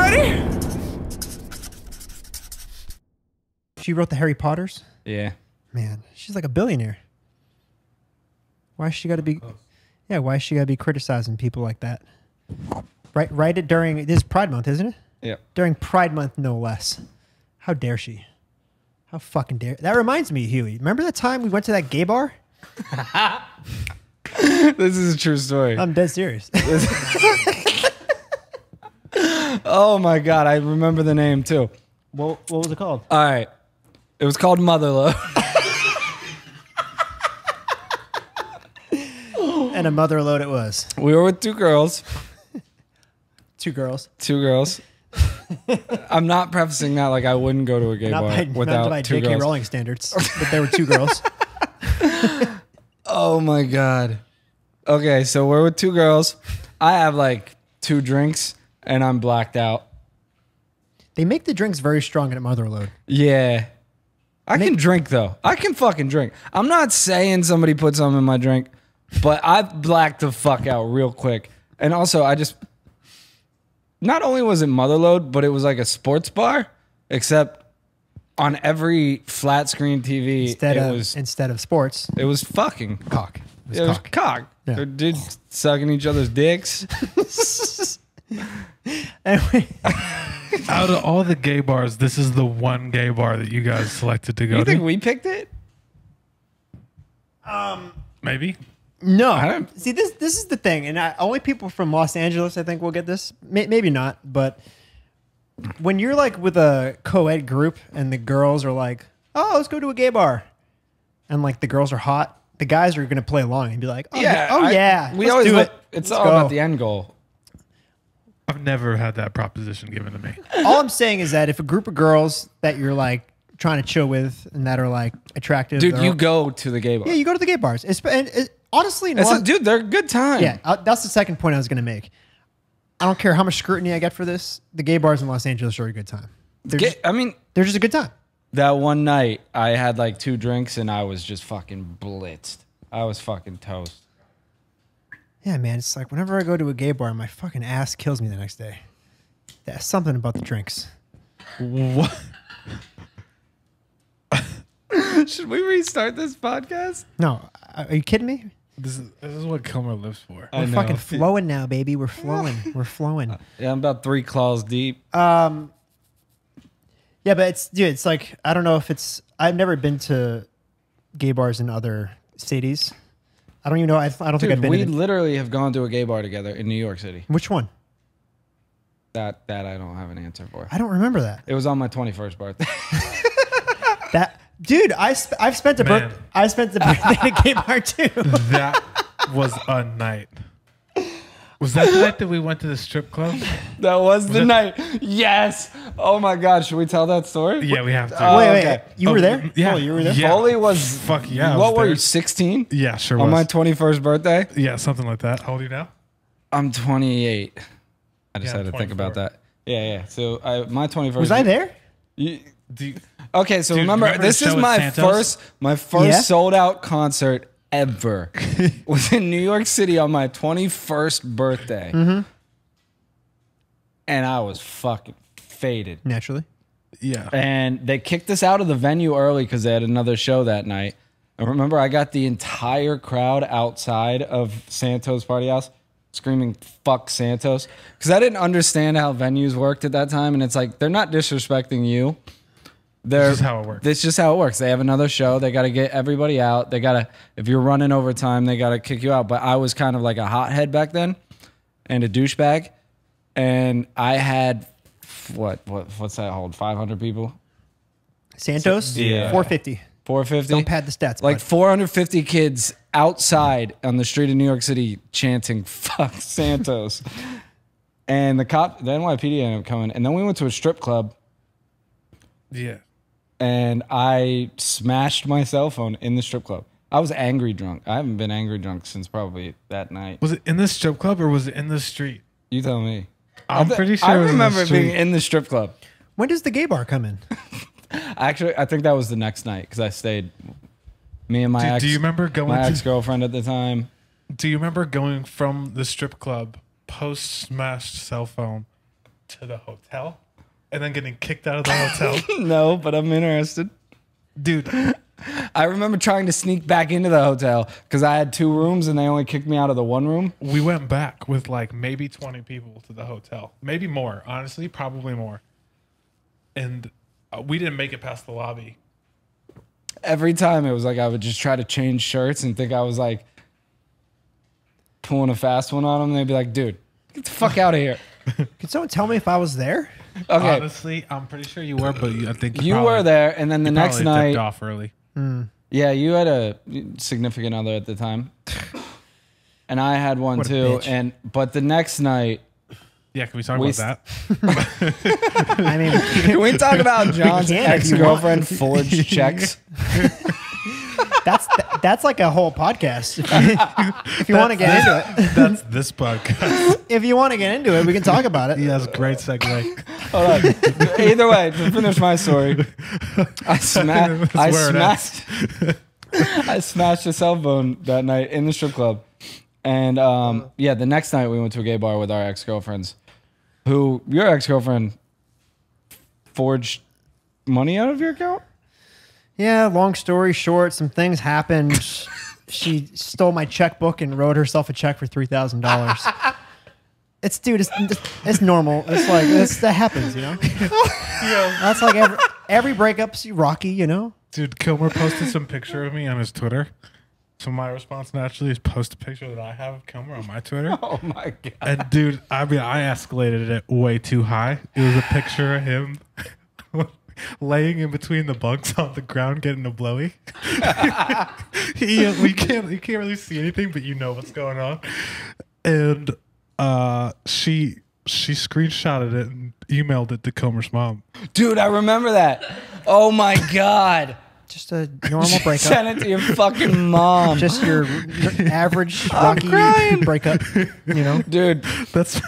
ready? She wrote the Harry Potters? Yeah. Man, she's like a billionaire. Why she got to be... Yeah, why she got to be criticizing people like that? Write it during... This is Pride Month, isn't it? Yep. During Pride Month, no less. How dare she? How fucking dare... That reminds me, Huey. Remember that time we went to that gay bar? This is a true story. I'm dead serious. Oh my God, I remember the name too. What was it called? All right. It was called Motherlode. And a mother load it was. We were with two girls. Two girls. Two girls. I'm not prefacing that like I wouldn't go to a gay bar without not by two J.K. girls. Rowling standards, but there were two girls. Oh my God. Okay, so we're with two girls. I have like 2 drinks and I'm blacked out. They make the drinks very strong at Motherload. Yeah. I can drink though. I can fucking drink. I'm not saying somebody put something in my drink, but I blacked the fuck out real quick. And also I just, not only was it Motherload, but it was like a sports bar, except on every flat screen TV, instead of sports, it was fucking cock. It was cock. Yeah. They're dudes sucking each other's dicks. Anyway. Out of all the gay bars, this is the one gay bar that you guys selected to go You to. think we picked it? Maybe. No. See, this is the thing, and only people from Los Angeles, I think, will get this. Maybe not, but when you're like with a co-ed group and the girls are like, "Oh, let's go to a gay bar," and like the girls are hot, the guys are gonna play along and be like, "Oh yeah, we let's always do look. it. It's Let's all go." about the end goal. I've never had that proposition given to me. All I'm saying is that if a group of girls that you're like trying to chill with and that are like attractive, Dude, you go to the gay bar. Yeah, you go to the gay bars. Honestly, Dude, they're a good time. Yeah, that's the second point I was going to make. I don't care how much scrutiny I get for this. The gay bars in Los Angeles are a good time. They're just a good time. That one night, I had like 2 drinks and I was just fucking blitzed. I was fucking toast. Yeah, man, it's like whenever I go to a gay bar, my fucking ass kills me the next day. There's something about the drinks. What? Should we restart this podcast? No, are you kidding me? This is what Kilmer lives for. We're fucking flowing now, baby. We're flowing. We're flowing. Yeah, I'm about 3 claws deep. Yeah, but it's like, I don't know if I've never been to gay bars in other cities. I don't even know. I don't think I've been. We literally have gone to a gay bar together in New York City. Which one? That I don't have an answer for. I don't remember that. It was on my 21st birthday. Dude, I've spent the birthday at a gay bar too. That was a night. Was that the night that we went to the strip club? That was the night. Yes. Oh my God. Should we tell that story? Yeah, we have to. Wait. You were there? Yeah. Oh, you were there? Yeah. Foley was. Fuck yeah. What were you, 16? Yeah, sure On was. my 21st birthday? Yeah, something like that. How old are you now? I'm 28. I just Yeah, had to think 24. about that. Yeah. So my 21st. Was I there? Okay, so Dude, remember this the show is at my Santos? first sold out concert ever. Was in New York City on my 21st birthday. Mm-hmm. And I was fucking faded. Naturally. Yeah. And they kicked us out of the venue early because they had another show that night. And remember, I got the entire crowd outside of Santos Party House screaming, "Fuck Santos." Because I didn't understand how venues worked at that time. And it's like, they're not disrespecting you. This is how it works. It's just how it works. They have another show. They got to get everybody out. They got to, if you're running overtime, they got to kick you out. But I was kind of like a hothead back then and a douchebag. And I had, what's that hold? 500 people? Santos? Yeah. 450. 450? Don't pad the stats. Like bud. 450 kids outside on the street of New York City chanting, "Fuck Santos." And the NYPD ended up coming. And then we went to a strip club. Yeah. And I smashed my cell phone in the strip club. I was angry drunk. I haven't been angry drunk since probably that night. Was it in the strip club or was it in the street? You tell me. I'm pretty sure I it was in the remember it being street. in the strip club. When does the gay bar come in? Actually, I think that was the next night because I stayed. Me and my Do you remember going my to- ex-girlfriend at the time. Do you remember going from the strip club post smashed cell phone to the hotel and then getting kicked out of the hotel? No, but I'm interested. Dude, I remember trying to sneak back into the hotel because I had 2 rooms and they only kicked me out of the 1 room. we went back with like maybe 20 people to the hotel. Maybe more, honestly, probably more. And we didn't make it past the lobby. Every time it was like I would just try to change shirts and think I was like pulling a fast one on them. They'd be like, dude, get the fuck out of here. Could someone tell me if I was there? Okay. Honestly, I'm pretty sure you were, but I think You were there, and then the next probably night, dipped off early. yeah, you had a significant other at the time, and I had one What a too. bitch. But the next night, Yeah, can we talk We about that? I mean, can we talk about John's can if you want. ex-girlfriend forged checks? that's like a whole podcast. If you want to get into it, That's this podcast. if you want to get into it, we can talk about it. He has a great segue. Hold on. Either way, to finish my story, I That's where it ends. I smashed a cell phone that night in the strip club. And yeah, the next night we went to a gay bar with our ex-girlfriends, who your ex-girlfriend forged money out of your account? Yeah, long story short, some things happened. She stole my checkbook and wrote herself a check for $3,000. It's normal. It's like that happens, you know. That's like every breakup's rocky, you know. Dude, Kilmer posted some picture of me on his Twitter. So my response naturally is post a picture that I have of Kilmer on my Twitter. Oh my God. And dude, I mean, I escalated it way too high. It was a picture of him laying in between the bunks on the ground getting a blowy. You can't really see anything, but you know what's going on. And she screenshotted it and emailed it to Kilmer's mom. Dude, I remember that. Oh my God. Just a normal breakup. Send it to your fucking mom. Just your average rocky crying. breakup, you know. Dude, That's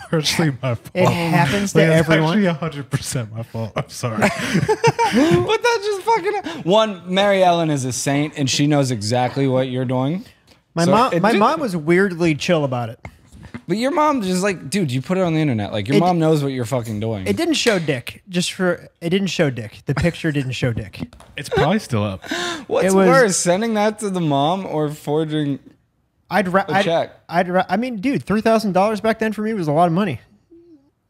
partially my fault. It happens to Like, it's everyone. actually 100% my fault. I'm sorry. but that's just fucking... One, Mary Ellen is a saint, and she knows exactly what you're doing. My So it mom did- was weirdly chill about it. But your mom just like, dude, you put it on the internet. Like, your mom knows what you're fucking doing. It didn't show dick. It didn't show dick. The picture didn't show dick. It's probably still up. What's it was- worse, sending that to the mom or forging... check. I mean, dude, $3,000 back then for me was a lot of money.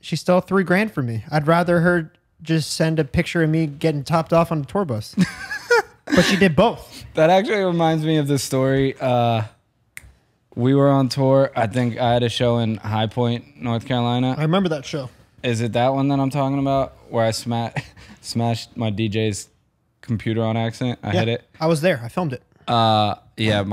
She stole $3,000 from me. I'd rather her just send a picture of me getting topped off on a tour bus. But she did both. That actually reminds me of this story. We were on tour. I think I had a show in High Point, North Carolina. I remember that show. Is it that one that I'm talking about where I smashed my DJ's computer on accident? I hit it. I was there. I filmed it. Yeah,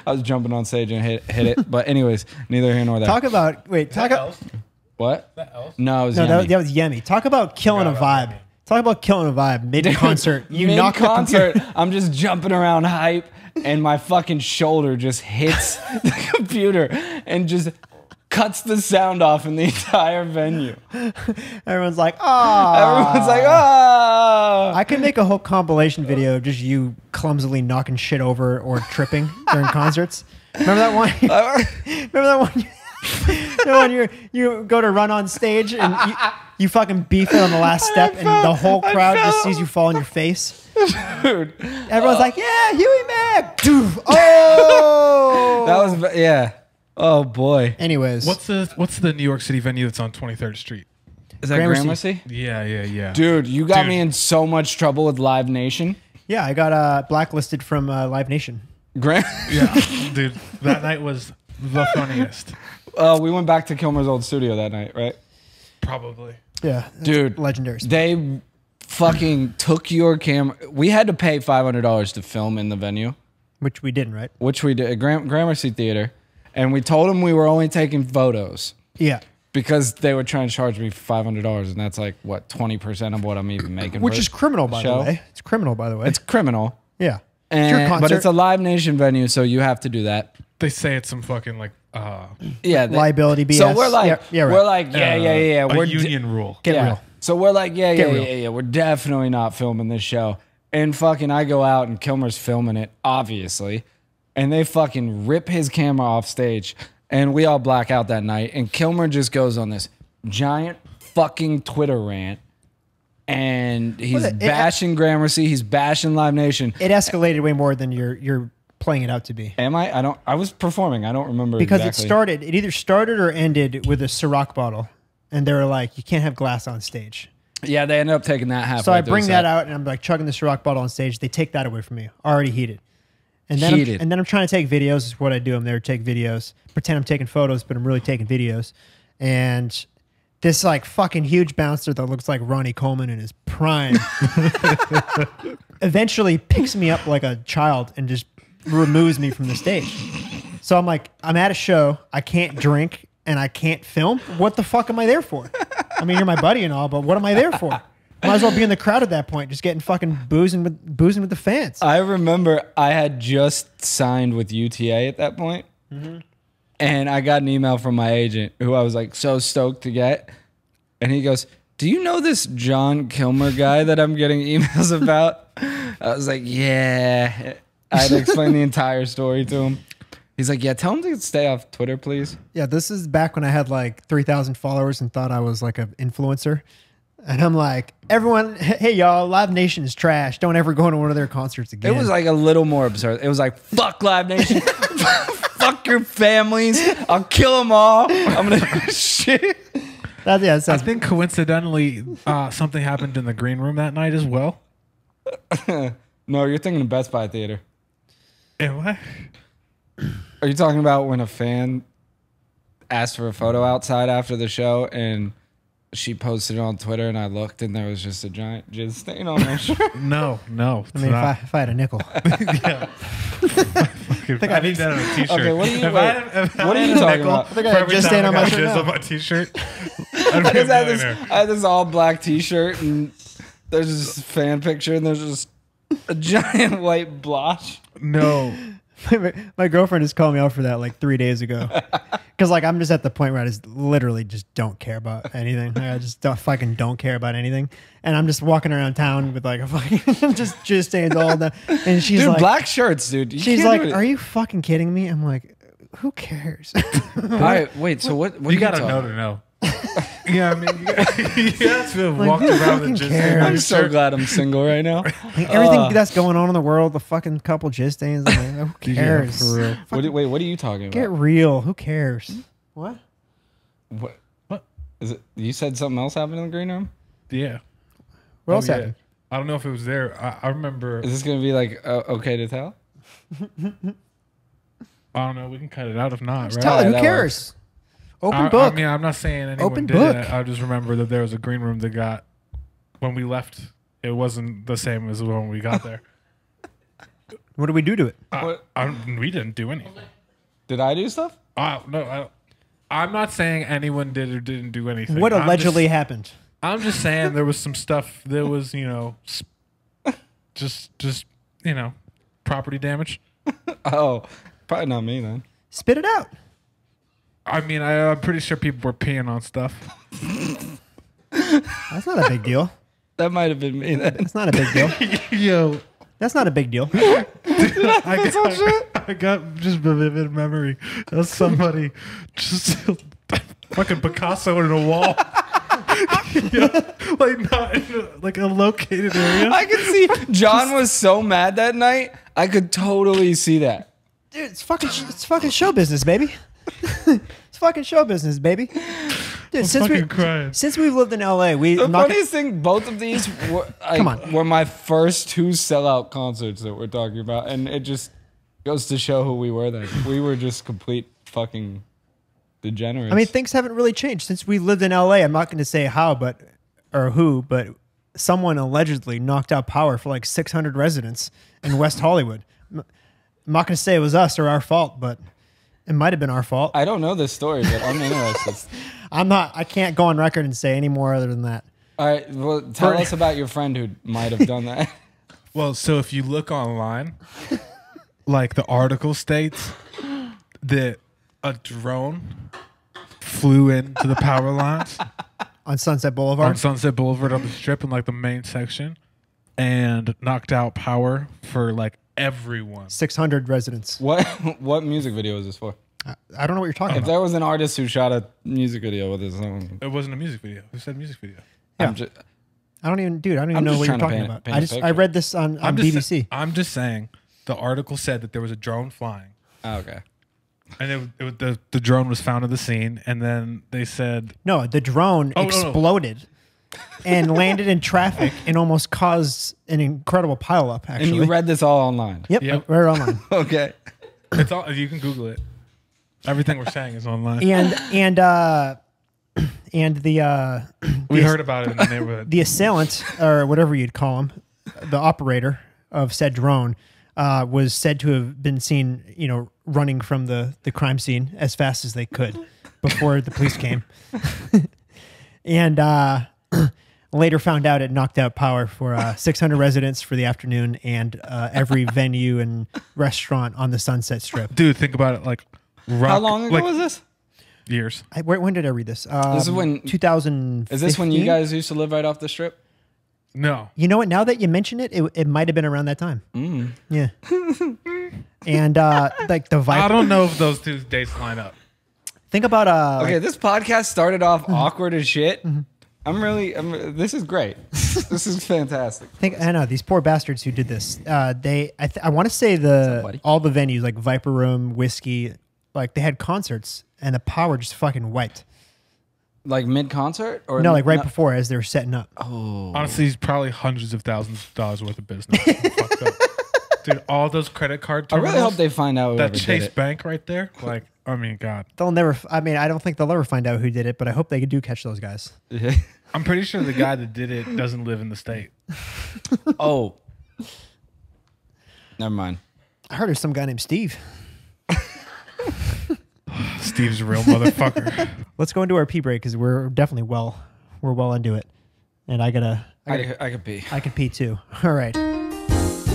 I was jumping on stage and hit it. But anyways, neither here nor there. Talk about What? That else? No, it was No, Yummy. that was Yemi. Talk about killing a vibe. Talk about killing a vibe mid concert. You knock the concert. computer. I'm just jumping around hype, and my fucking shoulder just hits the computer and just cuts the sound off in the entire venue. Everyone's like, "Ah!" Everyone's like, "Ah!" I can make a whole compilation video of just you clumsily knocking shit over or tripping during concerts. Remember that one? Remember that one? The one you go to run on stage and you fucking beef it on the last step and the whole crowd just sees you fall on your face. Dude, Everyone's like, "Yeah, Huey Mack!" Doof. Oh, that was yeah. Oh boy, Anyways, What's the New York City venue that's on 23rd Street? is that Gramercy. Gramercy? Yeah. Dude, you got Dude. me in so much trouble with Live Nation. yeah, I got blacklisted from Live Nation. Yeah, dude, that night was the funniest. We went back to Kilmer's old studio that night, right? Probably. Yeah, that's Dude, legendary. They fucking took your camera. We had to pay $500 to film in the venue, Which we didn't, right? which we did at Gramercy Theater, and we told them we were only taking photos Yeah. because they were trying to charge me $500, and that's like what 20% of what I'm even making. Which for is criminal, by show. the way. It's criminal, by the way. It's criminal, yeah. It's your and, concert. but it's a Live Nation venue, so you have to do that. They say it's some fucking like Yeah, liability BS. So we're like, yeah, right. we're like, yeah. a We're union rule. Get yeah. real. So we're like, Get real. yeah. We're definitely not filming this show. And fucking, I go out and Kilmer's filming it, obviously. And they fucking rip his camera off stage. And we all black out that night. And Kilmer just goes on this giant fucking Twitter rant. And he's Well, bashing Gramercy. He's bashing Live Nation. It escalated way more than you're playing it out to be. Am I? I was performing. I don't remember Because exactly. it either started or ended with a Ciroc bottle. And they were like, you can't have glass on stage. Yeah, they ended up taking that halfway. So I through bring the that set. out and I'm like chugging the Ciroc bottle on stage. They take that away from me, already heated. And then Heated. I'm trying to take videos. Is what I do. I'm there to take videos. Pretend I'm taking photos, but I'm really taking videos. And this like fucking huge bouncer that looks like Ronnie Coleman in his prime eventually picks me up like a child and just removes me from the stage. So I'm like, I'm at a show. I can't drink and I can't film. What the fuck am I there for? I mean, you're my buddy and all, but what am I there for? Might as well be in the crowd at that point, just getting fucking boozing with the fans. I remember I had just signed with UTA at that point. And I got an email from my agent who I was like so stoked to get. And he goes, do you know this John Kilmer guy that I'm getting emails about? I was like, yeah. I had to explain the entire story to him. He's like, yeah, tell him to stay off Twitter, please. Yeah, this is back when I had like 3,000 followers and thought I was like an influencer. And I'm like, everyone, hey y'all, Live Nation is trash. Don't ever go to one of their concerts again. It was like a little more absurd. It was like, fuck Live Nation. Fuck your families. I'll kill them all. I'm going to shit. That, yeah, it I sounds, think coincidentally, something happened in the green room that night as well. No, you're thinking of Best Buy Theater. And what? Are you talking about when a fan asked for a photo outside after the show and she posted it on Twitter and I looked and there was just a giant jizz stain on my shirt? No. I mean, if I had a nickel. Yeah. I need that on a t-shirt. Okay, what are you- If wait, I had- if I what are had you a talking nickel about? I think I for had every jizz time stain I on my got shirt jizz now. on my t-shirt, I'd I be a just had millionaire. I had this all black t-shirt and there's this fan picture and there's just a giant white blotch. No. My girlfriend just called me out for that like 3 days ago. Because like I'm just at the point where I just literally just don't care about anything. Like, I just don't care about anything. And I'm just walking around town with like a fucking just stains all the. And she's Dude, like, black shirts, dude. You she's can't like, do it. are you fucking kidding me? I'm like, who cares? All right, wait, so what You are gotta talking know about? to know. Yeah, I mean, you have to have Like, walked who around fucking with just cares? I'm so glad I'm single right now. Like, everything that's going on in the world, the fucking couple jizz stains. I'm like, who cares? for real. What are you talking Get about? real. Who cares? What? What is it? You said something else happened in the green room? Yeah. What else yeah. happened? I don't know if it was there. I remember. Is this gonna be like okay to tell? I don't know. We can cut it out if not, right? Tell it. Who that cares? Open I book. mean, I'm not saying anyone Open did book. it. I just remember that there was a green room that got when we left. It wasn't the same as when we got there. What do we do to it? What? We didn't do anything. Did I do stuff? No, I'm not saying anyone did or didn't do anything. What allegedly happened? I'm just saying there was some stuff. There was, just property damage. Oh, probably not me then. Spit it out. I mean, I'm pretty sure people were peeing on stuff. That's not a big deal. That might have been me then. That's not a big deal. Yo, That's not a big deal. I got just a vivid memory of somebody just fucking Picasso in a wall. Like not in like a located area. I could see John was so mad that night. I could totally see that. Dude, it's fucking show business, baby. It's fucking show business, baby. Dude, fucking crying. since we've lived in LA, The funniest thing, both of these were, Come on. were my first two sellout concerts that we're talking about, and it just goes to show who we were then. We were just complete fucking degenerates. I mean, things haven't really changed since we lived in LA. I'm not going to say how, or who, but someone allegedly knocked out power for like 600 residents in West Hollywood. I'm not going to say it was us or our fault, but it might have been our fault. I don't know this story, but I'm interested. I can't go on record and say any more other than that. All right, well, tell us about your friend who might have done that. Well, so if you look online, like the article states that a drone flew into the power lines On Sunset Boulevard. on Sunset Boulevard on the strip in like the main section and knocked out power for like everyone. 600 residents. What music video is this for? I don't know what you're talking If about. there was an artist who shot a music video with his song, It wasn't a music video. Who said music video? Yeah. I'm just, I don't even I'm know just what you're trying to talking paint- about. paint a I picture. read this on BBC. I'm just saying the article said that there was a drone flying. oh, okay. And the drone was found at the scene, and then they said, No, the drone Oh, no, no. exploded and landed in traffic and almost caused an incredible pileup. Actually, And you read this all online. Yep, Yep. right online. Okay. "It's all." You can Google it. Everything we're saying is online. and the We heard about it in the neighborhood. the assailant or whatever you'd call him, the operator of said drone, was said to have been seen, running from the crime scene as fast as they could before the police came, and later found out it knocked out power for 600 residents for the afternoon and every venue and restaurant on the Sunset Strip. Dude, think about it. Like, How long ago was this? Years. When did I read this? This is when 2015. Is this when you guys used to live right off the strip? No. You know what? Now that you mention it, it might have been around that time. Yeah. And like the I vibe. don't know if those two dates line up. Think about Okay, this podcast started off awkward as shit. This is great. This is fantastic. I know these poor bastards who did this. I want to say up, buddy? all the venues like Viper Room, Whiskey, like they had concerts and the power just fucking wiped. Like mid concert or No, like right before as they were setting up. Oh, Honestly, he's probably hundreds of thousands of dollars worth of business. Fucked up. Dude, all those credit card I terminals, really hope they find out whoever that did Chase it. Bank right there. Like, I mean, God. They'll never. I mean, I don't think they'll ever find out who did it, but I hope they do catch those guys. I'm pretty sure the guy that did it doesn't live in the state. Oh, never mind. I heard there's some guy named Steve. Steve's a real motherfucker. Let's go into our pee break because we're definitely we're well into it, and I I could pee. can pee too. All right.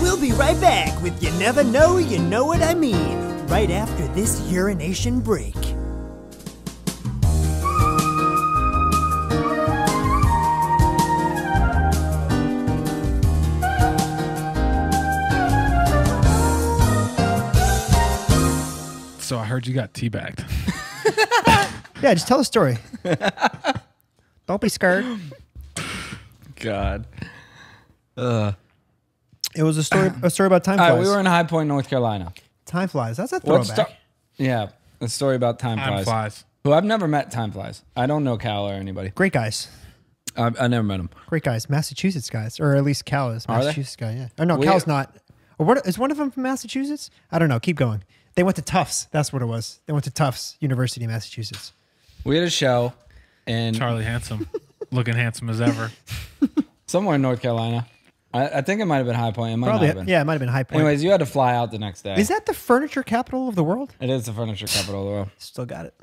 We'll be right back with You Never Know, You Know What I Mean, right after this urination break. So I heard you got teabagged. Yeah, just tell a story. Don't be scared. God. It was a story about time All flies. right, we were in High Point, North Carolina. Time flies. That's a What's throwback. yeah, a story about Time Time Flies. flies. Who I've never met Time Flies. I don't know Cal or anybody. Great guys. I never met him. Great guys. Massachusetts guys. Or at least Cal is. Are they? Massachusetts guy, yeah. Oh, no, We- Cal's not. Or what, is one of them from Massachusetts? I don't know. Keep going. They went to Tufts. That's what it was. They went to Tufts University, Massachusetts. We had a show in Charlie Handsome. Looking handsome as ever. somewhere in North Carolina. I think it might have been High Point. It might Probably. not have been. Yeah, it might have been High Point. Anyways, you had to fly out the next day. Is that the furniture capital of the world? It is the furniture capital of the world. Still got it.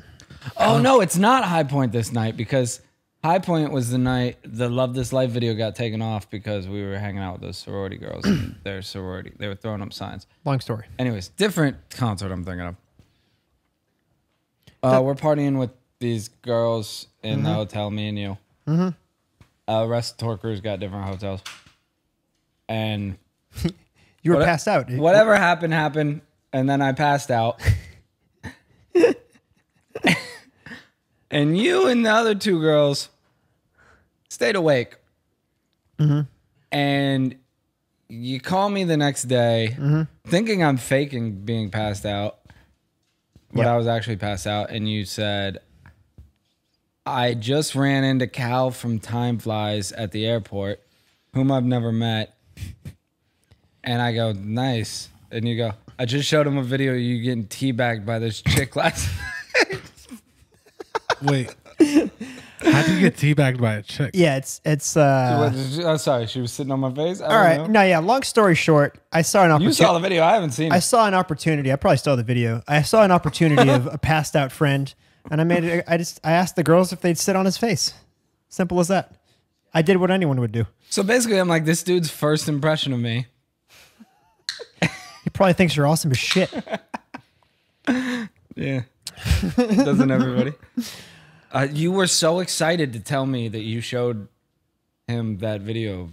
Oh no, it's not High Point this night because High Point was the night the Love This Life video got taken off because we were hanging out with those sorority girls and their sorority. They were throwing up signs. Long story. Anyways, different concert I'm thinking of. We're partying with these girls in the hotel, me and you. Rest of tour crews got different hotels. And You were What- passed out. whatever happened, and then I passed out. And you and the other two girls stayed awake. And you call me the next day thinking I'm faking being passed out, but Yep. I was actually passed out. And you said, I just ran into Cal from Time Flies at the airport, whom I've never met. And I go, nice. And you go, I just showed him a video of you getting teabagged by this chick last Wait. How'd you get teabagged by a chick? Yeah, it's Oh, sorry, she was sitting on my face. I all don't right. know. No, yeah. Long story short, I saw an You opportunity. saw the video. I haven't seen I it. saw an opportunity. I probably saw the video. I saw an opportunity of a passed out friend, and I asked the girls if they'd sit on his face. Simple as that. I did what anyone would do. So basically, I'm like, this dude's first impression of me. He probably thinks you're awesome as shit. Yeah. Doesn't everybody? You were so excited to tell me that you showed him that video of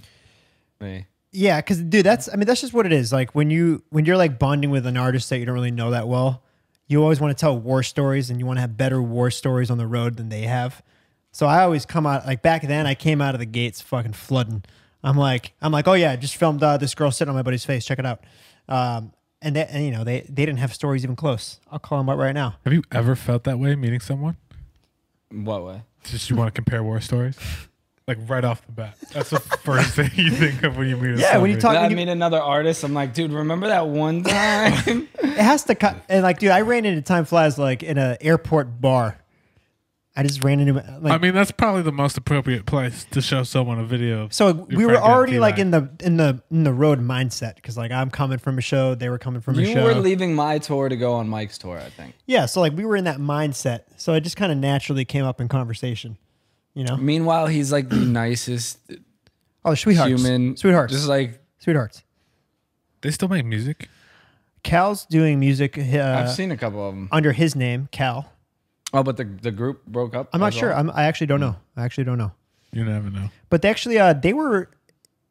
me. Yeah, because dude, that's just what it is. Like when you're like bonding with an artist that you don't really know that well, you always want to tell war stories and you want to have better war stories on the road than they have. So I always come out like back then. I came out of the gates fucking flooding. I'm like, oh yeah, I just filmed this girl sitting on my buddy's face. Check it out. And you know they didn't have stories even close. I'll call them up right now. Have you ever felt that way meeting someone? What way? Just you want to compare war stories? Like right off the bat. That's the first thing you think of when you meet a Yeah, when you talk- I you- mean, another artist. I'm like, dude, remember that one time? It has to cut. And like, dude, I ran into Time Flies like in an airport bar. I just ran into like. I mean, that's probably the most appropriate place to show someone a video. Of So your we were friend getting already like T-Line. in the road mindset because like I'm coming from a show, they were coming from a You show. were leaving my tour to go on Mike's tour, I think. Yeah, so like we were in that mindset. So it just kind of naturally came up in conversation, you know. Meanwhile, he's like the nicest Oh, sweethearts, human. sweethearts, Just like, sweethearts. They still make music. Cal's doing music I've seen a couple of them. under his name, Cal. Oh, but the group broke up? I'm not as sure. well? I actually don't know. I actually don't know. You never know. But they actually, they were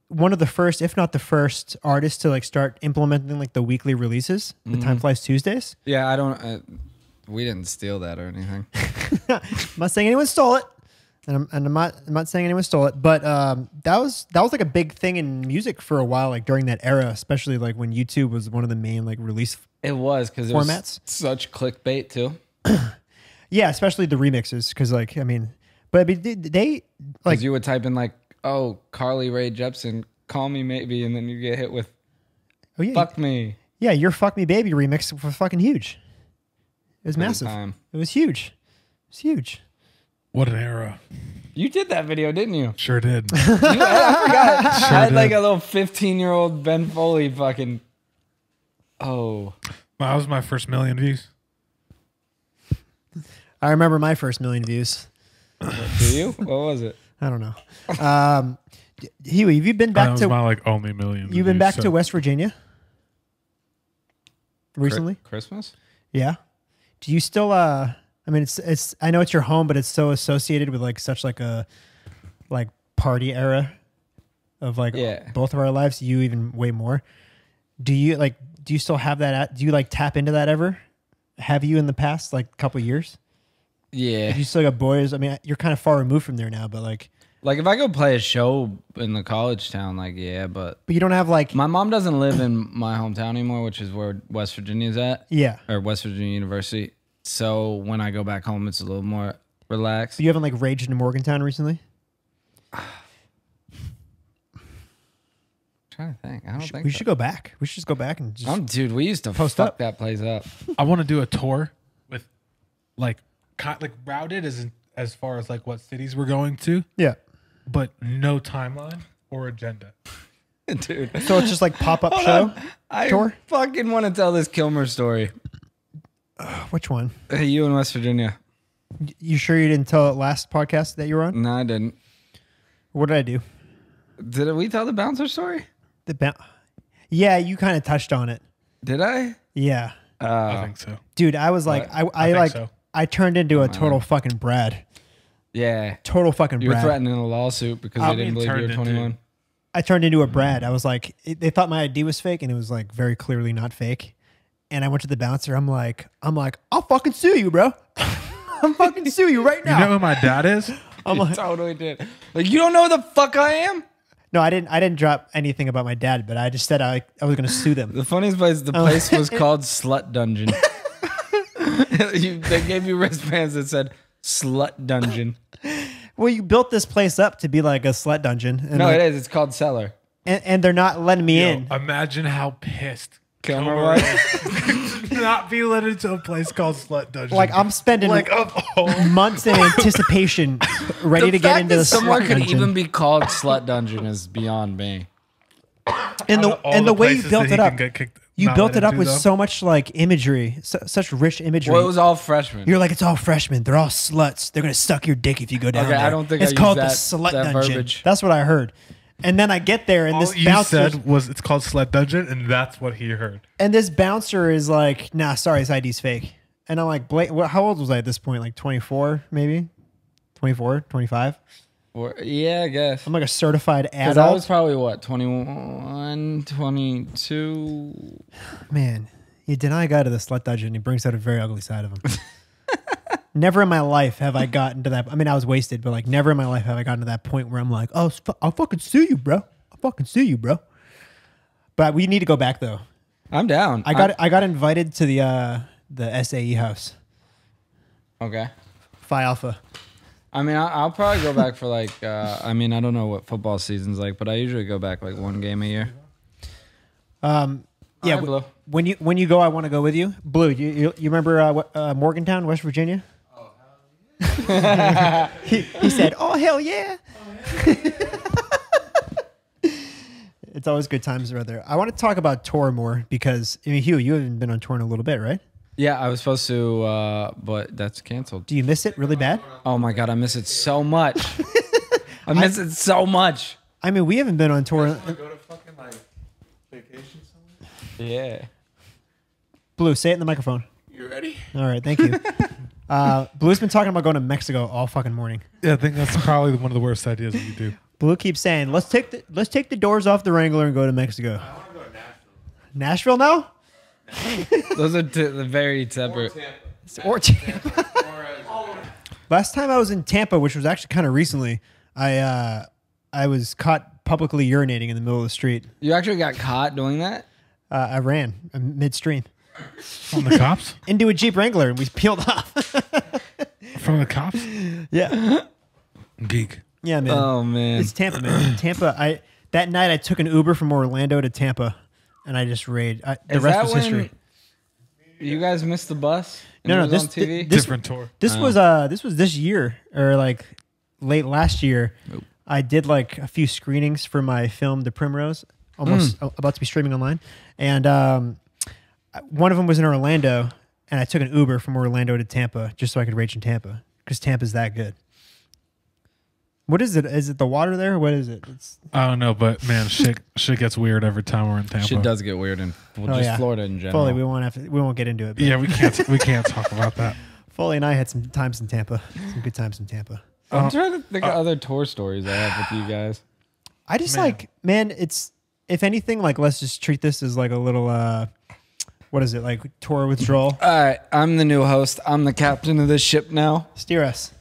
one of the first, if not the first, artists to like start implementing like the weekly releases, the Time Flies Tuesdays. Yeah, I don't. We didn't steal that or anything. I'm not saying anyone stole it, and I'm not saying anyone stole it. But that was like a big thing in music for a while, like during that era, especially like when YouTube was one of the main like release. It was because it Formats? was such clickbait too. Yeah, especially the remixes, because like I mean, they like Like you would type in like, oh, Carly Rae Jepsen, call me maybe, and then you get hit with oh yeah, fuck me. yeah, your "Fuck Me Baby" remix was fucking huge. It was Every massive. time. It was huge. It's huge. What an era. You did that video, didn't you? Sure did. I forgot. I had did. like a little 15-year-old Ben Foley fucking. Oh, That was my first million views. I remember my first million views. do you? What was it? I don't know. Huey, have you been That back was to my like only million. you've been views, back so- to West Virginia recently? Christmas? Yeah. Do you still I mean it's I know it's your home, but it's so associated with like such like a like party era of like Yeah. both of our lives, you even way more. Do you still have that do you like tap into that ever? Have you in the past like couple years? Yeah. You still got boys? I mean, you're kind of far removed from there now, but like Like if I go play a show in the college town, like yeah, but you don't have like my mom doesn't live in my hometown anymore, which is where West Virginia's at, yeah. or West Virginia University. So when I go back home, it's a little more relaxed. You haven't like raged in Morgantown recently? trying to think. I don't think We so. should go back. We should just go back and just Dude, we used to Post fuck up. that place up. I want to do a tour with like routed as far as like what cities we're going to, yeah. but no timeline or agenda. Dude. So it's just like pop-up Hold show. on. I tour? fucking want to tell this Kilmer story. Which one? Hey, you in West Virginia? You sure you didn't tell it last podcast that you were on? No, I didn't. What did I do? Did we tell the bouncer story? Yeah, you kind of touched on it. Did I? Yeah, I think so. dude, I was like, What? I think like, so. I turned into a total fucking Brad. Yeah. Total fucking You were Brad. threatening a lawsuit because I they didn't believe you were turned into- 21. I turned into a Brad. I was like, they thought my ID was fake, and it was like very clearly not fake. And I went to the bouncer. I'm like, I'll fucking sue you, bro. I'm fucking sue you right You now. know who my dad is? I'm You like, totally did. Like, you don't know who the fuck I am? no, I didn't drop anything about my dad, but I just said I was going to sue them. The funniest place, the place was called Slut Dungeon. They gave you wristbands that said Slut Dungeon. Well, you built this place up to be like a slut dungeon, and, No, like- it is. It's called Cellar. and they're not letting me Yo, in. imagine how pissed Kilmer Kilmer was. is to not be let into a place called Slut Dungeon. Like I'm spending like of all. months in anticipation, ready to get into the somewhere slut could dungeon. even be called Slut Dungeon is beyond me. and the way you places built that he it up, can get you not built let it up into, with though. so much like imagery, such rich imagery. Well, it was all freshmen. You're like, it's all freshmen. They're all sluts. They're gonna suck your dick if you go down Okay, there. I don't think it's I called used the that- slut that dungeon. verbiage. That's what I heard. And then I get there, and All this you bouncer said was it's called Slut Dungeon, and that's what he heard. is like, nah, sorry, his ID's fake. And I'm like, how old was I at this point? Like 24, maybe 24, 25. Yeah, I guess. I'm like a certified Because I adult. was probably, what, 21, 22? Man, You deny a guy to the slut dungeon, he brings out a very ugly side of him. Never in my life have I gotten to that. I mean, I was wasted, but like never in my life have I gotten to that point where I'm like, oh, I'll fucking sue you, bro. I'll fucking sue you, bro. But we need to go back though. I'm down. I got invited to the SAE house. Okay. Phi Alpha. I mean, I'll probably go back for like. I mean, I don't know what football season's like, but I usually go back like one game a year. Yeah, Blue. when you go, I want to go with you. Blue, you remember Morgantown, West Virginia? Oh, hell yeah. he said, "Oh, hell yeah." It's always good times right there. I want to talk about tour more because, I mean, Hugh, you haven't been on tour in a little bit, right? Yeah, I was supposed to, but that's canceled. Do you miss it really bad? Oh my god, I miss it so much. I miss it so much. I mean, we haven't been on tour. Go to fucking like vacation somewhere. Yeah. Blue, say it in the microphone. You ready? All right, thank you. Blue's been talking about going to Mexico all fucking morning. Yeah, I think that's probably one of the worst ideas that you do. Blue keeps saying, "Let's take the doors off the Wrangler and go to Mexico." I want to go to Nashville. Nashville now? Those are very separate. Or Tampa. Last time I was in Tampa, which was actually kind of recently, I was caught publicly urinating in the middle of the street. You actually got caught doing that? I ran midstream From the cops? into a Jeep Wrangler and we peeled off. From the cops? Yeah, Geek. yeah, man. Oh man. It's Tampa, man. Tampa. That night I took an Uber from Orlando to Tampa, and I just raid. The Is rest that was when history. You guys missed the bus? And No, it no, was this on TV? Different tour. This was this year or like late last year. Nope. I did like a few screenings for my film The Primrose, almost about to be streaming online, and one of them was in Orlando, and I took an Uber from Orlando to Tampa just so I could rage in Tampa because Tampa's that good. What is it? Is it the water there? What is it? It's I don't know, but man, shit gets weird every time we're in Tampa. Shit does get weird in Florida in general. Foley. We won't get into it. But Yeah, we can't talk about that. Foley and I had some times in Tampa, some good times in Tampa. I'm trying to think of other tour stories I have with you guys. I just Man. man, it's if anything, like let's just treat this as like a little what is it, like tour withdrawal? All right, I'm the new host. I'm the captain of this ship now. Steer us.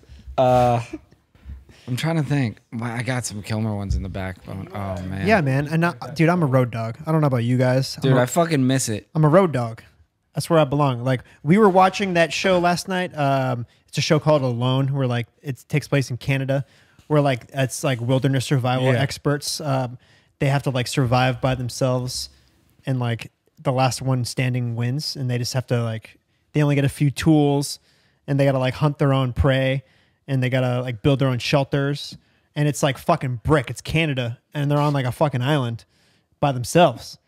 I'm trying to think. Well, I got some Kilmer ones in the backbone. Oh man. Yeah, man. And dude, I'm a road dog. I don't know about you guys. Dude, I fucking miss it. I'm a road dog. That's where I belong. Like we were watching that show last night. It's a show called Alone, where like it takes place in Canada, where like it's like wilderness survival Yeah. experts. They have to like survive by themselves, and like the last one standing wins, and they just have to like they only get a few tools, and they got to like hunt their own prey, and they got to like build their own shelters, and it's like fucking brick. It's Canada, and they're on like a fucking island by themselves.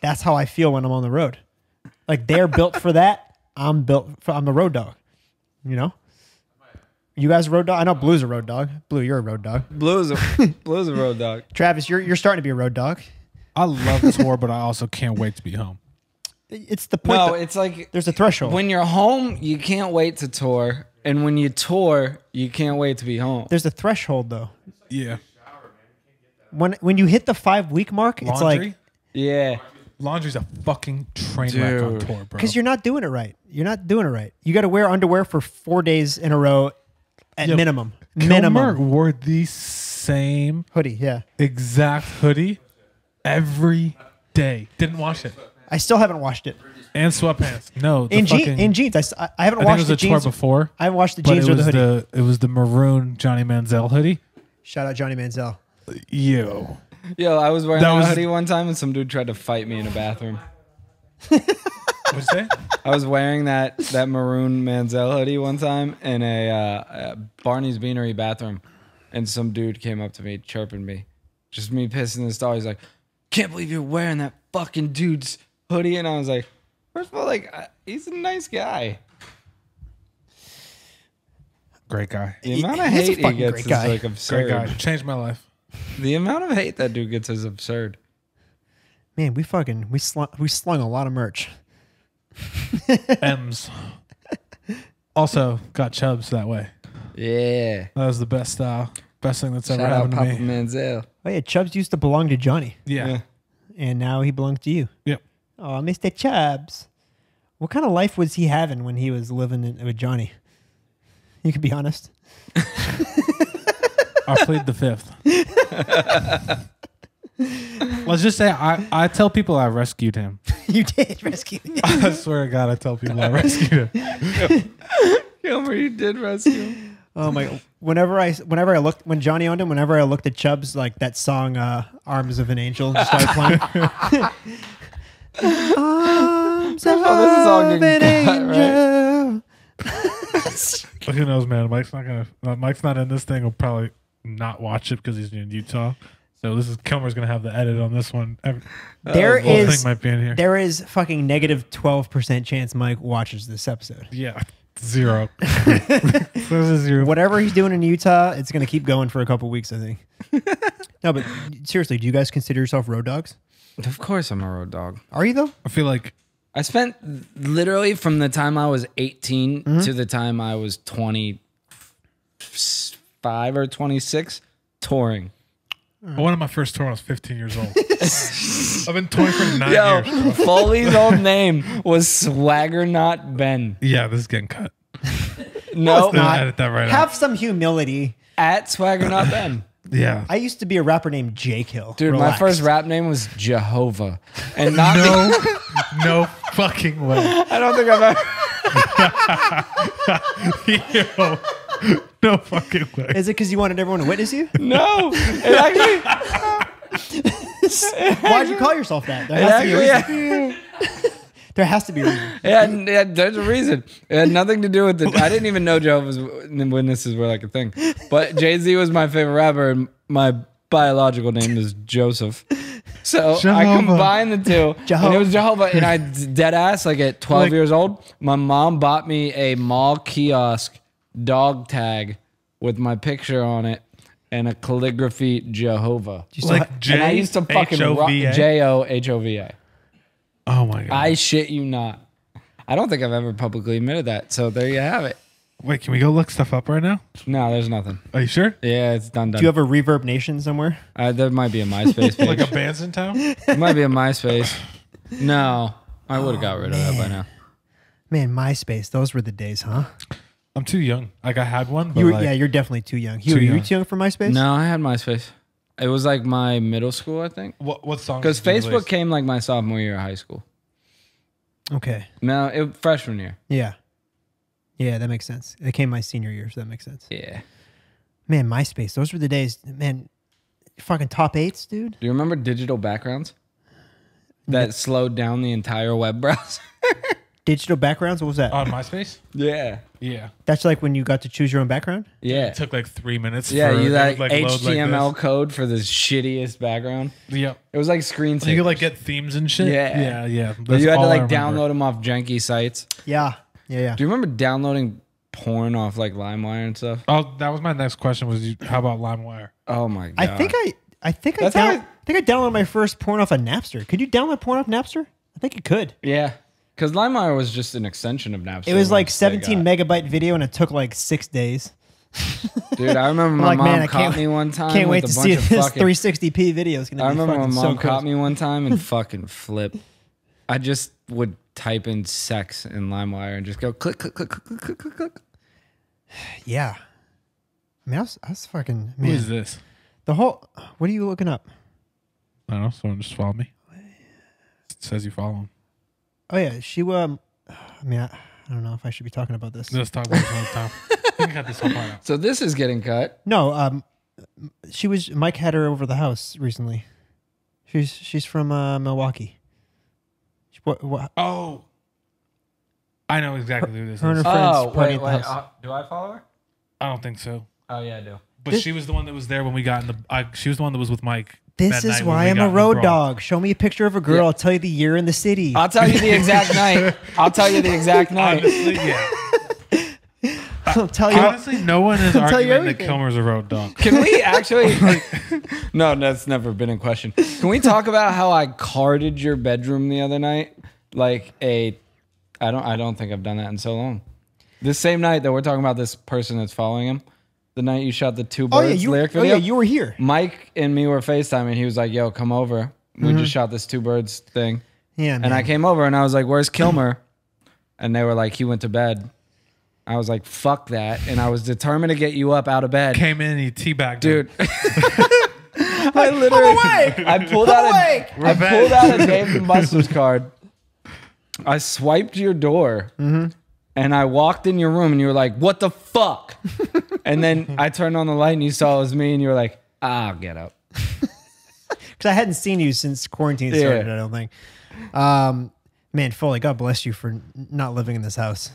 That's how I feel when I'm on the road. Like they're built for that. I'm a road dog. You know? You guys a road dog? I know Blue's a road dog. Blue, you're a road dog. Blue's a road dog. Travis, you're starting to be a road dog. I love the tour, but I also can't wait to be home. It's the point. No, that it's like there's a threshold. when you're home, you can't wait to tour, and when you tour, you can't wait to be home. There's a threshold though. Yeah. When you hit the 5-week mark, it's Laundry? like Yeah. Laundry's a fucking train wreck on Dude. tour, bro. because you're not doing it right. You're not doing it right. You got to wear underwear for 4 days in a row at Yo, minimum. Kilmer Minimum wore the same hoodie. Yeah, exact hoodie every day. Didn't wash it. I still haven't washed it. And sweatpants. No, the In fucking, jeans, I haven't I think it washed was the the tour jeans. before. I haven't washed the But jeans it or the was hoodie. it was the maroon Johnny Manziel hoodie. Shout out Johnny Manziel. Yo. Yo, I was wearing That that was- hoodie one time, and some dude tried to fight me in a bathroom. What'd you say? I was wearing that maroon Manziel hoodie one time in a Barney's Beanery bathroom, and some dude came up to me chirping me, just me pissing the stall. He's like, "Can't believe you're wearing that fucking dude's hoodie," and I was like, first of all, like he's a nice guy. Great guy. The amount of He's a hate he fucking gets great is guy. like Great absurd. guy. Changed my life. The amount of hate that dude gets is absurd. Man, we slung a lot of merch. M's. Also got chubs that way. Yeah. That was the best best thing that's Shout ever out happened to Papa me. Manziel. Oh yeah, Chubbs used to belong to Johnny, Yeah. Yeah. and now he belongs to you. Yep. Oh, Mr. Chubbs. What kind of life was he having when he was living with Johnny? You can be honest. I plead the fifth. Let's just say I tell people I rescued him. You did rescue him. I swear to God, I tell people I rescued him. Kilmer, you did rescue him. Oh my! Whenever I looked when Johnny owned him, whenever I looked at Chubbs, like that song "Arms of an Angel" just started playing. Arms of song an didn't cut, angel. Who knows, man? Mike's not in this thing. He'll probably not watch it because he's in Utah. So Kilmer's gonna have the edit on this one. There The whole is thing might be in here. there is fucking negative 12% chance Mike watches this episode. Yeah, 0. There's a 0. Whatever he's doing in Utah, it's gonna keep going for a couple weeks, I think. No, but seriously, do you guys consider yourself road dogs? Of course, I'm a road dog. Are you though? I feel like I spent literally from the time I was 18 to the time I was 25 or 26 touring. I went on my first tour when I was 15 years old. I've been touring for 9 Yo, years. Foley's old name was Swagger Not Ben. Yeah, this is getting cut. No, I'm gonna edit that right Have some humility. at Swagger Not Ben. out. Yeah. I used to be a rapper named Jake Hill. Dude, Relax. my first rap name was Jehovah. And not No fucking way. I don't think I've ever. Yo, no fucking way. Is it because you wanted everyone to witness you? No. It actually. Why'd you call yourself that? There has to be a reason. Yeah, There has to be a reason. yeah, there's a reason. It had nothing to do with it. I didn't even know Jehovah's Witnesses were like a thing. But Jay-Z was my favorite rapper, and my biological name is Joseph. So I Jehovah. combined the two, and it was Jehovah. And I dead ass, like at 12 years old, my mom bought me a mall kiosk dog tag with my picture on it and a calligraphy Jehovah. Like And I used to fucking rock J-O-V-A? Johova. Oh my God. I shit you not. I don't think I've ever publicly admitted that. So there you have it. Wait, can we go look stuff up right now? No, there's nothing. Are you sure? Yeah, it's done. Do you have a Reverb Nation somewhere? There might be a MySpace page. Like a band's in town? It might be a MySpace. No, I would have got rid of that by now. Man, MySpace. Those were the days, huh? I'm too young. Like I had one, but You were, like, yeah, you're definitely too young. Hugh, you're young. too young for MySpace? No, I had MySpace. It was like my middle school, I think. what song? Because Facebook came like my sophomore year of high school. Okay. No, freshman year. Yeah. Yeah, that makes sense. It came my senior year, so that makes sense. Yeah. Man, MySpace. Those were the days. Man, fucking top 8s, dude. Do you remember digital backgrounds? That slowed down the entire web browser. Digital backgrounds? What was that? on MySpace? Yeah. Yeah. That's like when you got to choose your own background? Yeah. It took like 3 minutes. Yeah, for you it like would, load HTML code for the shittiest background. Yep. It was like screensaver. You could like get themes and shit. Yeah. Yeah. But That's you had to all I like remember. download them off janky sites. Yeah. Yeah. Do you remember downloading porn off like LimeWire and stuff? Oh, that was my next question. How about LimeWire? Oh my god! I think I That's how think I downloaded my first porn off of Napster. Could you download porn off Napster? I think you could. yeah, because LimeWire was just an extension of Napster. It was like once they 17 got- megabyte video, and it took like 6 days. Dude, I remember my like, mom man, I caught can't- me one time. Can't wait with to a see bunch this of fucking, 360p video. It's gonna I be remember my fucking mom so cool. caught me one time and fucking flip. I just would type in sex in LimeWire and just go click, click, click, click, click, click, click, click. Yeah. I mean, I was fucking Who is man. this? The whole. What are you looking up? I don't know. Someone just followed me. It says you follow him. Oh yeah, she. I mean, I don't know if I should be talking about this. Let's talk about this another time. I think I got this whole part out. So this is getting cut. No. She was. Mike had her over the house recently. She's from Milwaukee. What? Oh. I know exactly who this Her and is. her friends Oh party wait, at the wait. house. Do I follow her? I don't think so. Oh yeah, I do. But This- she was the one that was there when we got in the. She was the one that was with Mike. This that is night when why we I'm got a in the road brawl. dog. Show me a picture of a girl. Yeah. I'll tell you the year in the city. I'll tell you the exact night. I'll tell you the exact night. Honestly, yeah. I'll tell you. Honestly, no one is I'll tell you arguing that everything. Kilmer's a road dog. Can we actually? No, that's never been in question. Can we talk about how I carded your bedroom the other night? Like I don't think I've done that in so long. This same night that we're talking about this person that's following him, the night you shot the Two Oh Birds yeah, lyric video. you were here. Mike and me were FaceTiming. He was like, "Yo, come over. We just shot this Two Birds thing." Yeah, man. And I came over and I was like, "Where's Kilmer?" and they were like, he went to bed. I was like, fuck that. And I was determined to get you up out of bed. Came in and he teabagged Dude. him. I literally, awake! I pulled out a Dave and Buster's card. I swiped your door and I walked in your room and you were like, what the fuck? And then I turned on the light and you saw it was me and you were like, I'll get up. Because I hadn't seen you since quarantine started, I don't think. Man, Foley, God bless you for not living in this house.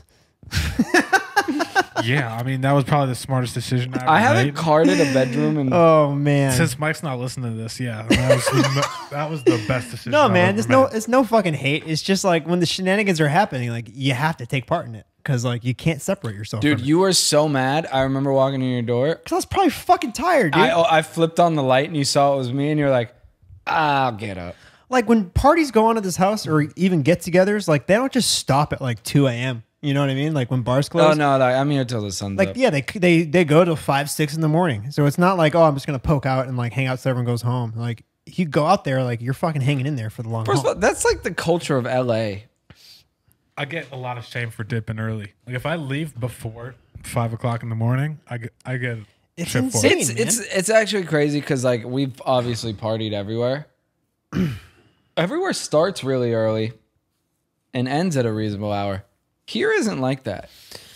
Yeah, I mean, that was probably the smartest decision I ever I haven't made. carded a bedroom and Oh, man. Since Mike's not listening to this, yeah, that was the best decision. No, I've man, ever made. it's no fucking hate. It's just like when the shenanigans are happening, like you have to take part in it because like you can't separate yourself. dude, from you were so mad. I remember walking in your door. because I was probably fucking tired, dude. I flipped on the light and you saw it was me and you're like, I'll get up. Like when parties go on at this house or even get-togethers, like they don't just stop at like 2 a.m. You know what I mean? Like when bars close. Oh no, like, I'm here till the sun's Like up. yeah, they go till 5, 6 in the morning. So it's not like, oh, I'm just gonna poke out and like hang out so everyone goes home. Like you go out there, like you're fucking hanging in there for the long First of haul. all, that's like the culture of LA. I get a lot of shame for dipping early. Like if I leave before 5 o'clock in the morning, I get It's shit for insane. it. It's actually crazy because like we've obviously partied everywhere. Everywhere starts really early and ends at a reasonable hour. Here isn't like that.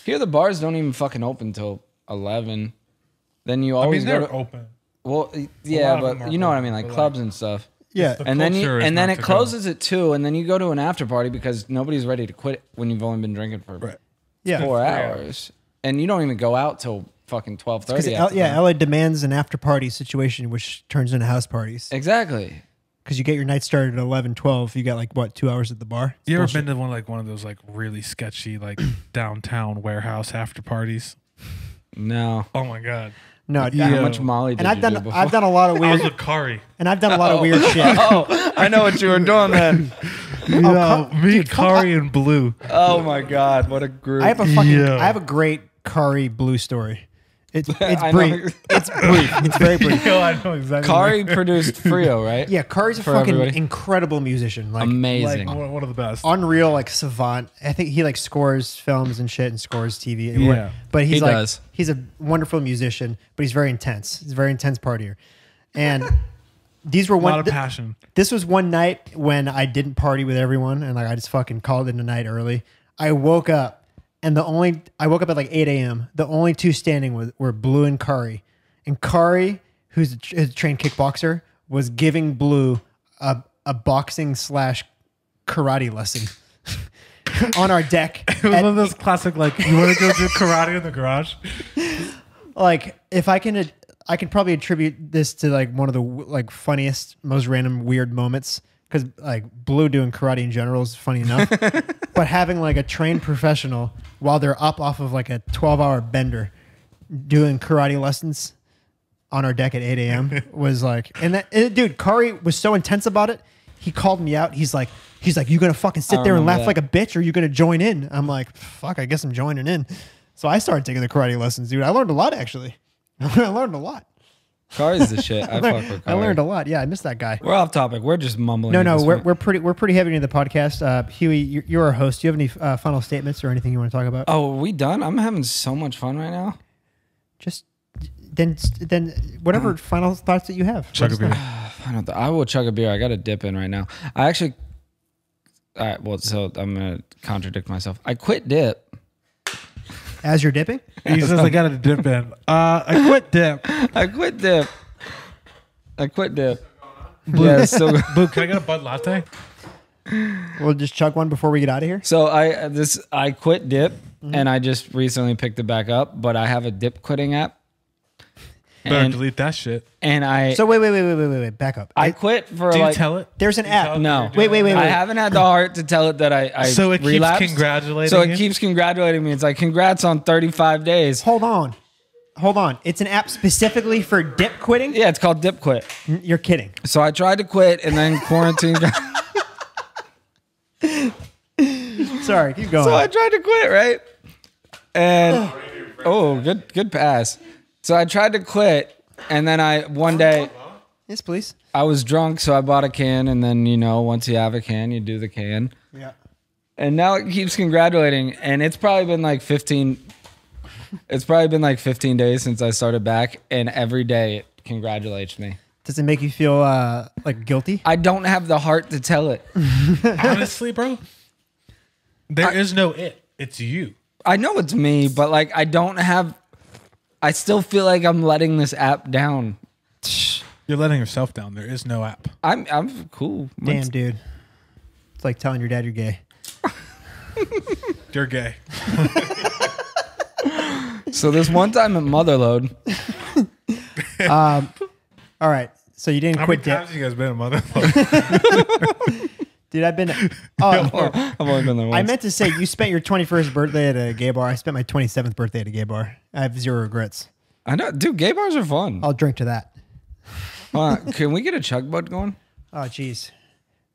Here the bars don't even fucking open till 11. Then you I always mean, go they're to, open. well, yeah, lot of them but are you know what I open, mean, like but, clubs like, and stuff. Yeah. The And then culture is and then not it to go. closes at 2, and then you go to an after party because nobody's ready to quit when you've only been drinking for Right. Yeah. 4 hours, and you don't even go out till fucking 12:30. Yeah, LA demands an after party situation, which turns into house parties. Exactly. Because you get your night started at 11, 12. You got like, what, 2 hours at the bar? You ever Bullshit. been to one of those like really sketchy like downtown warehouse after parties? No. Oh my god! No, Yeah. How much Molly did and I've you done do before? I've done a lot of I was weird with Kari. and I've done a lot of weird shit. Oh, I know what you were doing then. Me, Kari, and Blue. Oh my God, what a group! I have a fucking Yeah. I have a great Kari Blue story. It's I know. brief. It's brief. It's very brief. Yo, I know exactly. Kari produced Frio, right? Yeah, Kari's a For fucking everybody. incredible musician. Like Amazing. like one of the best. unreal, like savant. I think he like scores films and shit and scores TV. Yeah. But he's He like does. he's a wonderful musician, but he's very intense. He's a very intense partier. And these were a lot one of passion. this was one night when I didn't party with everyone and like I just fucking called it a night early. I woke up and I woke up at like 8 a.m. The only two standing were Blue and Kari. And Kari, who's a trained kickboxer, was giving Blue a boxing / karate lesson on our deck. It was one of those classic like you want to go do karate in the garage. Like if I can probably attribute this to like one of the like funniest, most random weird moments because like Blue doing karate in general is funny enough, but having like a trained professional while they're up off of like a 12-hour bender doing karate lessons on our deck at 8 a.m. was like, dude, Kari was so intense about it. He called me out. He's like, you gonna fucking sit I there and remember laugh that. like a bitch, or you gonna join in? I'm like, fuck, I guess I'm joining in. So I started taking the karate lessons, dude. I learned a lot actually. I learned a lot. Kari's the shit. I fuck with I Kari. learned a lot. Yeah, I missed that guy. We're off topic. We're just mumbling. No, at no, this point. we're pretty heavy into the podcast. Huey, you're our host. Do you have any final statements or anything you want to talk about? Oh, are we done? I'm having so much fun right now. Just then whatever final thoughts that you have. Chug a beer. I will chug a beer. I got to dip in right now. I actually. All right. Well, so I'm gonna contradict myself. I quit dip. As you're dipping, He says I got to dip in. I quit dip. I quit dip. I quit dip. Yeah, it's still. Blue, can I get a Bud Latte? we'll just chug one before we get out of here. So I quit dip, and I just recently picked it back up. But I have a dip quitting app, Better and delete that shit. So wait, back up. I quit for Do you like. tell it? There's an app. No. Wait. I haven't had the heart to tell it that I So it keeps relapsed. congratulating So it you? keeps congratulating me. It's like, congrats on 35 days. Hold on. It's an app specifically for dip quitting. Yeah, it's called Dip Quit. You're kidding. So I tried to quit, and then quarantine. Sorry, keep going. So I tried to quit, right? And good pass. So I tried to quit, and then one day yes, please. I was drunk, so I bought a can, and then once you have a can, you do the can. Yeah. And now it keeps congratulating, and it's probably been like 15. It's probably been like 15 days since I started back, and every day it congratulates me. Does it make you feel like guilty? I don't have the heart to tell it. Honestly, bro, there is no it. It's you. I know it's me, but like I don't have. I still feel like I'm letting this app down. You're letting yourself down. There is no app. I'm cool. Damn, dude. It's like telling your dad you're gay. You're gay. So this one time at Motherload, All right. So you didn't How quit many yet. times have you guys been a mother? Dude, I've been. Oh, I've only been there once. I meant to say you spent your 21st birthday at a gay bar. I spent my 27th birthday at a gay bar. I have zero regrets. I know, dude. Gay bars are fun. I'll drink to that. Can we get a chug bud going? Oh, jeez.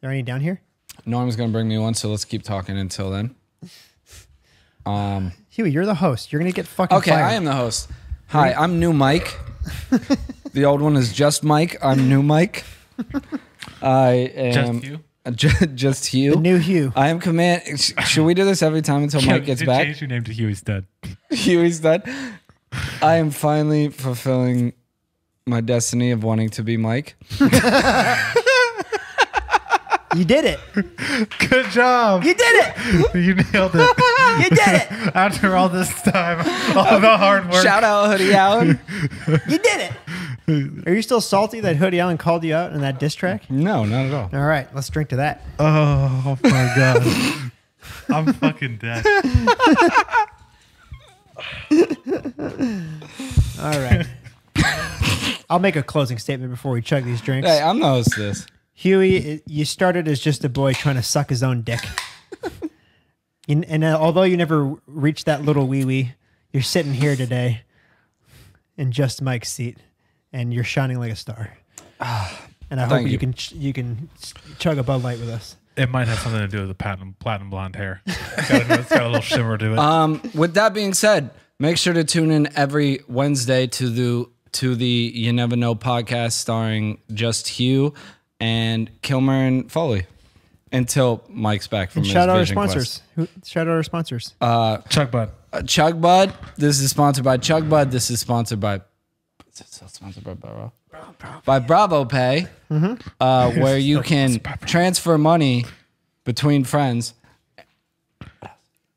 There any down here? Norm's gonna bring me one, so let's keep talking until then. Huey, you're the host. You're going to get fucking Okay, fired. I am the host. Hi, I'm new Mike. The old one is just Mike. I'm new Mike. I am Just you? just Hugh. The new Hugh. I am command. Should we do this every time until Mike gets back? Change your name to Huey's dead. Huey's dead. I am finally fulfilling my destiny of wanting to be Mike. You did it. Good job. You did it. You nailed it. You did it. After all this time, all the hard work. Shout out Hoodie Allen. You did it. Are you still salty that Hoodie Allen called you out in that diss track? No, not at all. All right, let's drink to that. Oh my god. I'm fucking dead. All right. I'll make a closing statement before we chug these drinks. Hey, I'm the host of this. Huey, you started as just a boy trying to suck his own dick. And although you never reached that little wee-wee, you're sitting here today in just Mike's seat, and you're shining like a star. And I hope Thank you you. can chug a Bud Light with us. It might have something to do with the platinum blonde hair. It's got a little shimmer to it. With that being said, make sure to tune in every Wednesday to the You Never Know podcast starring Just Hugh and Kilmer and Foley until Mike's back from And his shout out our vision sponsors. Shout out our sponsors. Chuck Bud. quest. Chug Bud. This is sponsored by Chug Bud. This is sponsored by. Is it still sponsored by Bravo? By Bravo Pay, where you can transfer money between friends.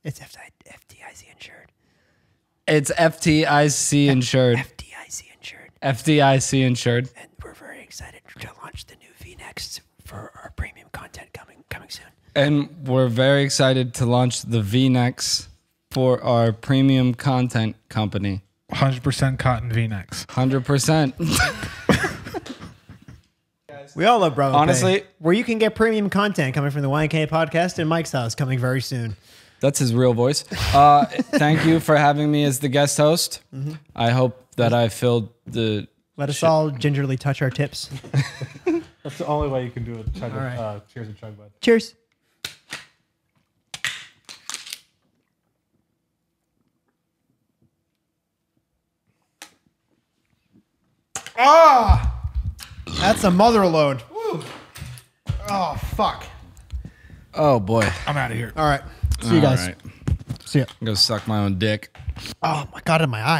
It's FDIC insured. It's FTIC insured. FDIC insured. FDIC insured. And we're very excited to launch the new V-Next for our premium content coming soon. And we're very excited to launch the V-Necks for our premium content company. 100% cotton V-necks. 100%. We all love Bravo Honestly- Pay, where you can get premium content coming from the YNK podcast and Mike's house coming very soon. That's his real voice. Thank you for having me as the guest host. I hope that I filled the... Let us all gingerly touch our tips. That's the only way you can do it. Chug All right. Cheers and Chug Bud. Cheers. Ah, that's a mother load. Oh fuck. Oh, boy. I'm out of here. All right. See you guys. All right. See ya. I'm going to suck my own dick. Oh my god, in my eye.